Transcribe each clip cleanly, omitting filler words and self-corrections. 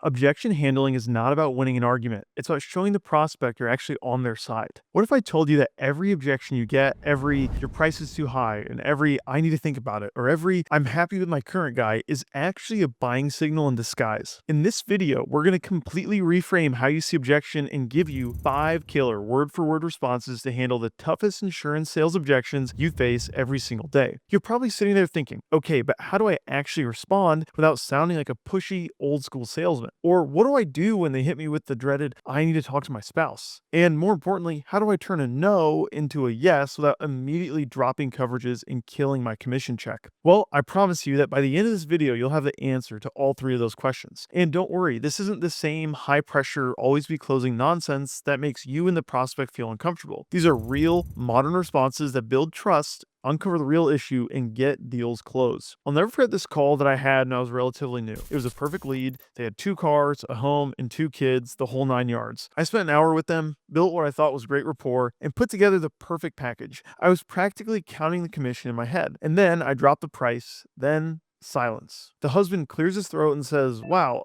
Objection handling is not about winning an argument. It's about showing the prospect you're actually on their side. What if I told you that every objection you get, every your price is too high, and every I need to think about it, or every I'm happy with my current guy is actually a buying signal in disguise? In this video, we're going to completely reframe how you see objection and give you 5 killer word-for-word responses to handle the toughest insurance sales objections you face every single day. You're probably sitting there thinking, okay, but how do I actually respond without sounding like a pushy, old-school salesman? Or what do I do when they hit me with the dreaded, I need to talk to my spouse? And more importantly, how do I turn a no into a yes without immediately dropping coverages and killing my commission check? Well, I promise you that by the end of this video, you'll have the answer to all 3 of those questions. And don't worry, this isn't the same high-pressure, always be closing nonsense that makes you and the prospect feel uncomfortable. These are real, modern responses that build trust, uncover the real issue, and get deals closed. I'll never forget this call that I had when I was relatively new. It was a perfect lead. They had 2 cars, a home, and 2 kids, the whole 9 yards. I spent an hour with them, built what I thought was great rapport, and put together the perfect package. I was practically counting the commission in my head. And then I dropped the price, then silence. The husband clears his throat and says, wow,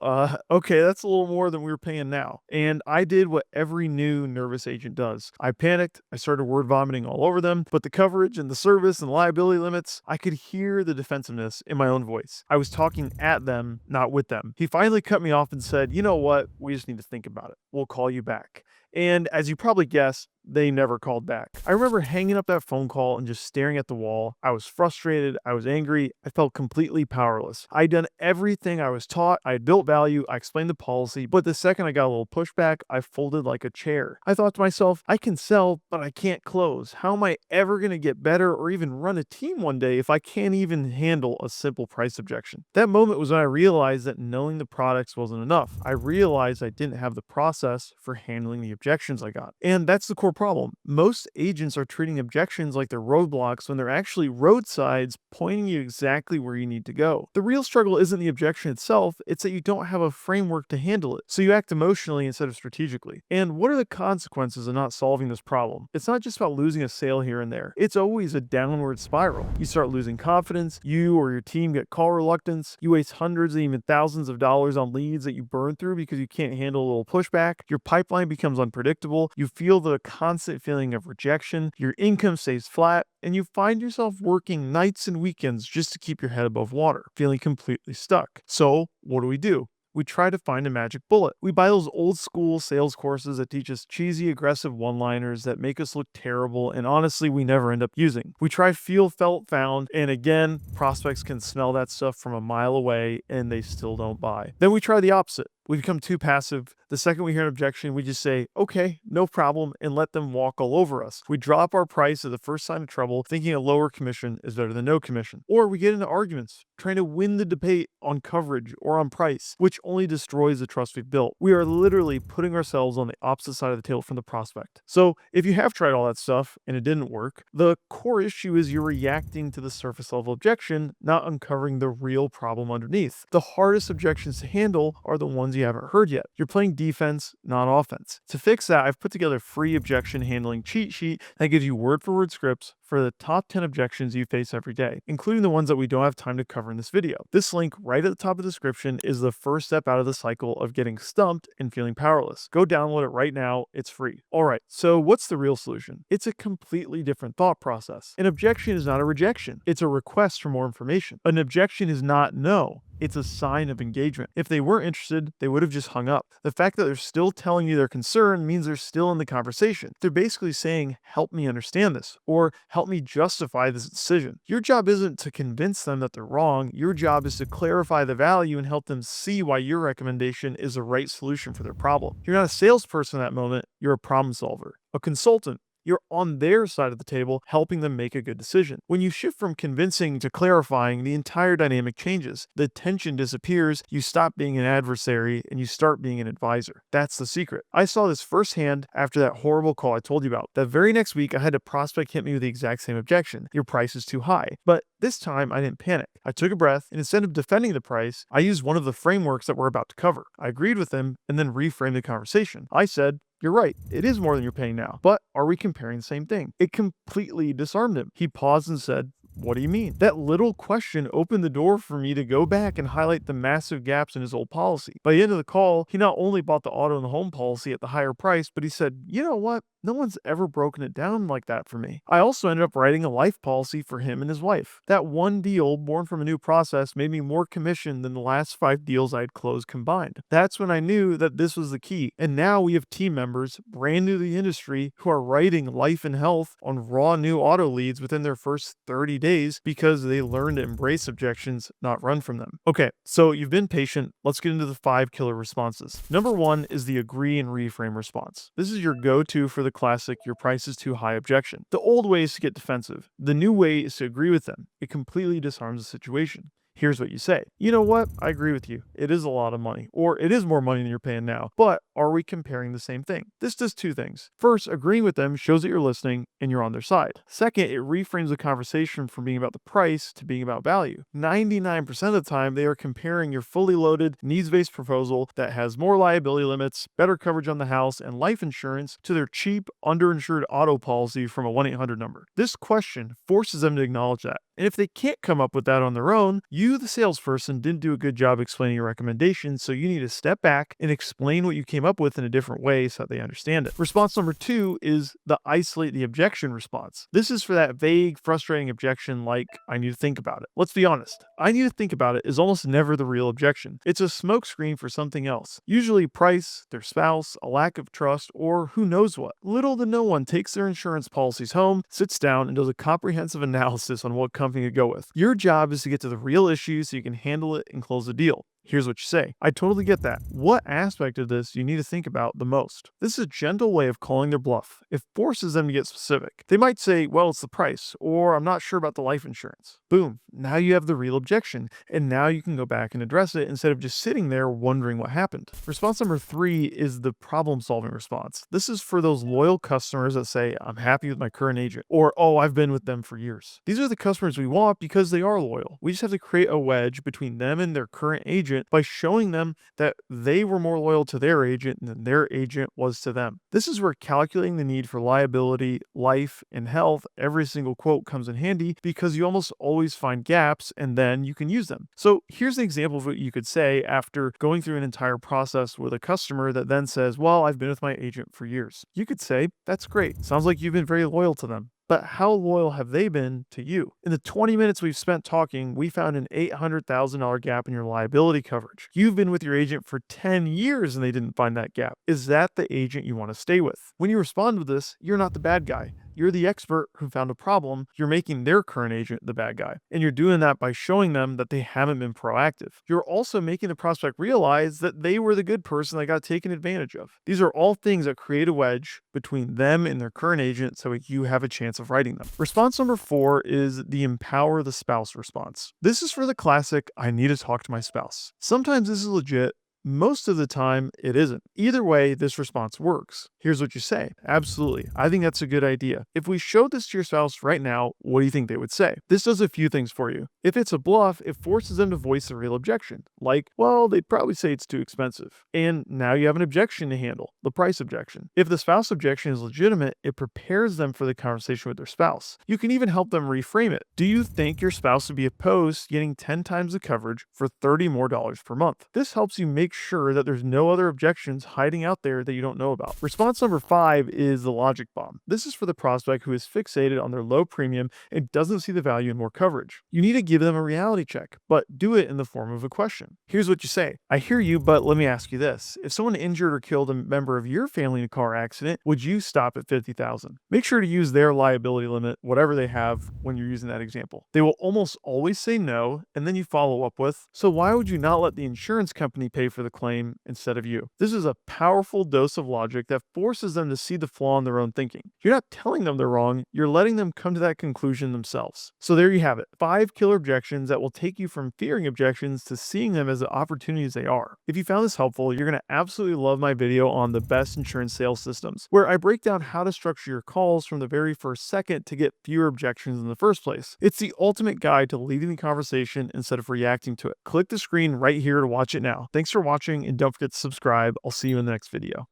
okay, that's a little more than we were paying now. And I did what every new nervous agent does. I panicked. I started word vomiting all over them, but the coverage and the service and liability limits, I could hear the defensiveness in my own voice. I was talking at them, not with them. He finally cut me off and said, you know what? We just need to think about it. We'll call you back. And as you probably guessed, they never called back. I remember hanging up that phone call and just staring at the wall. I was frustrated. I was angry. I felt completely powerless. I'd done everything I was taught. I had built value. I explained the policy. But the second I got a little pushback, I folded like a chair. I thought to myself, I can sell, but I can't close. How am I ever going to get better or even run a team one day if I can't even handle a simple price objection? That moment was when I realized that knowing the products wasn't enough. I realized I didn't have the process for handling the objections I got. And that's the core problem. Most agents are treating objections like they're roadblocks when they're actually roadsides pointing you exactly where you need to go. The real struggle isn't the objection itself, it's that you don't have a framework to handle it. So you act emotionally instead of strategically. And what are the consequences of not solving this problem? It's not just about losing a sale here and there. It's always a downward spiral. You start losing confidence, you or your team get call reluctance, you waste hundreds and even thousands of dollars on leads that you burn through because you can't handle a little pushback, your pipeline becomes unpredictable, you feel the constant feeling of rejection, your income stays flat, and you find yourself working nights and weekends just to keep your head above water, feeling completely stuck. So, what do? We try to find a magic bullet. We buy those old school sales courses that teach us cheesy, aggressive one-liners that make us look terrible and honestly we never end up using. We try feel, felt, found, and again, prospects can smell that stuff from a mile away and they still don't buy. Then we try the opposite. We become too passive. The second we hear an objection, we just say, okay, no problem, and let them walk all over us. We drop our price at the first sign of trouble, thinking a lower commission is better than no commission. Or we get into arguments, trying to win the debate on coverage or on price, which only destroys the trust we've built. We are literally putting ourselves on the opposite side of the table from the prospect. So if you have tried all that stuff and it didn't work, the core issue is you're reacting to the surface level objection, not uncovering the real problem underneath. The hardest objections to handle are the ones you haven't heard yet. You're playing defense, not offense. To fix that, I've put together a free objection handling cheat sheet that gives you word-for-word scripts for the top 10 objections you face every day, including the ones that we don't have time to cover in this video. This link right at the top of the description is the first step out of the cycle of getting stumped and feeling powerless. Go download it right now. It's free. All right, so what's the real solution? It's a completely different thought process. An objection is not a rejection. It's a request for more information. An objection is not no. It's a sign of engagement. If they weren't interested, they would have just hung up. The fact that they're still telling you their concern means they're still in the conversation. They're basically saying, help me understand this, or help me justify this decision. Your job isn't to convince them that they're wrong. Your job is to clarify the value and help them see why your recommendation is the right solution for their problem. You're not a salesperson in that moment. You're a problem solver, a consultant. You're on their side of the table, helping them make a good decision. When you shift from convincing to clarifying, the entire dynamic changes. The tension disappears, you stop being an adversary, and you start being an advisor. That's the secret. I saw this firsthand after that horrible call I told you about. That very next week, I had a prospect hit me with the exact same objection. Your price is too high. But this time, I didn't panic. I took a breath, and instead of defending the price, I used one of the frameworks that we're about to cover. I agreed with him, and then reframed the conversation. I said, you're right, it is more than you're paying now, but are we comparing the same thing? It completely disarmed him. He paused and said, What do you mean? That little question opened the door for me to go back and highlight the massive gaps in his old policy. By the end of the call, he not only bought the auto and the home policy at the higher price, but he said, you know what? No one's ever broken it down like that for me. I also ended up writing a life policy for him and his wife. That one deal, born from a new process, made me more commission than the last 5 deals I had closed combined. That's when I knew that this was the key. And now we have team members, brand new to the industry, who are writing life and health on raw new auto leads within their first 30 days because they learned to embrace objections, not run from them. Okay, so you've been patient. Let's get into the 5 killer responses. Number 1 is the agree and reframe response. This is your go-to for the classic "your price is too high" objection. The old way is to get defensive. The new way is to agree with them. It completely disarms the situation. Here's what you say. You know what? I agree with you. It is a lot of money, or it is more money than you're paying now, but are we comparing the same thing? This does 2 things. First, agreeing with them shows that you're listening and you're on their side. Second, it reframes the conversation from being about the price to being about value. 99% of the time, they are comparing your fully loaded, needs-based proposal that has more liability limits, better coverage on the house, and life insurance to their cheap, underinsured auto policy from a 1-800 number. This question forces them to acknowledge that. And if they can't come up with that on their own, you, the salesperson, didn't do a good job explaining your recommendation, so you need to step back and explain what you came up with in a different way so that they understand it. Response number 2 is the isolate the objection response. This is for that vague, frustrating objection like, I need to think about it. Let's be honest, I need to think about it is almost never the real objection. It's a smokescreen for something else. Usually price, their spouse, a lack of trust, or who knows what. Little to no one takes their insurance policies home, sits down, and does a comprehensive analysis on what company to go with. Your job is to get to the real issue so you can handle it and close the deal. Here's what you say. I totally get that. What aspect of this you need to think about the most? This is a gentle way of calling their bluff. It forces them to get specific. They might say, well, it's the price, or I'm not sure about the life insurance. Boom. Now you have the real objection, and now you can go back and address it instead of just sitting there wondering what happened. Response number 3 is the problem-solving response. This is for those loyal customers that say, I'm happy with my current agent, or, oh, I've been with them for years. These are the customers we want because they are loyal. We just have to create a wedge between them and their current agent by showing them that they were more loyal to their agent than their agent was to them. This is where calculating the need for liability, life, and health every single quote comes in handy because you almost always find gaps and then you can use them. So here's an example of what you could say after going through an entire process with a customer that then says, well, I've been with my agent for years. You could say, that's great. Sounds like you've been very loyal to them. But how loyal have they been to you? In the 20 minutes we've spent talking, we found an $800,000 gap in your liability coverage. You've been with your agent for 10 years and they didn't find that gap. Is that the agent you want to stay with? When you respond with this, you're not the bad guy. You're the expert who found a problem. You're making their current agent the bad guy. And you're doing that by showing them that they haven't been proactive. You're also making the prospect realize that they were the good person that got taken advantage of. These are all things that create a wedge between them and their current agent so you have a chance of writing them. Response number 4 is the empower the spouse response. This is for the classic, I need to talk to my spouse. Sometimes this is legit. Most of the time, it isn't. Either way, this response works. Here's what you say. Absolutely. I think that's a good idea. If we showed this to your spouse right now, what do you think they would say? This does a few things for you. If it's a bluff, it forces them to voice a real objection. Like, well, they'd probably say it's too expensive. And now you have an objection to handle, the price objection. If the spouse objection is legitimate, it prepares them for the conversation with their spouse. You can even help them reframe it. Do you think your spouse would be opposed to getting 10 times the coverage for $30 more per month? This helps you make sure that there's no other objections hiding out there that you don't know about. Response number 5 is the logic bomb. This is for the prospect who is fixated on their low premium and doesn't see the value in more coverage. You need to give them a reality check, but do it in the form of a question. Here's what you say. I hear you, but let me ask you this. If someone injured or killed a member of your family in a car accident, would you stop at $50,000? Make sure to use their liability limit, whatever they have, when you're using that example. They will almost always say no, and then you follow up with, so why would you not let the insurance company pay for the claim instead of you? This is a powerful dose of logic that forces them to see the flaw in their own thinking. You're not telling them they're wrong, you're letting them come to that conclusion themselves. So there you have it. 5 killer objections that will take you from fearing objections to seeing them as the opportunities they are. If you found this helpful, you're going to absolutely love my video on the best insurance sales systems, where I break down how to structure your calls from the very first second to get fewer objections in the first place. It's the ultimate guide to leading the conversation instead of reacting to it. Click the screen right here to watch it now. Thanks for watching, and don't forget to subscribe. I'll see you in the next video.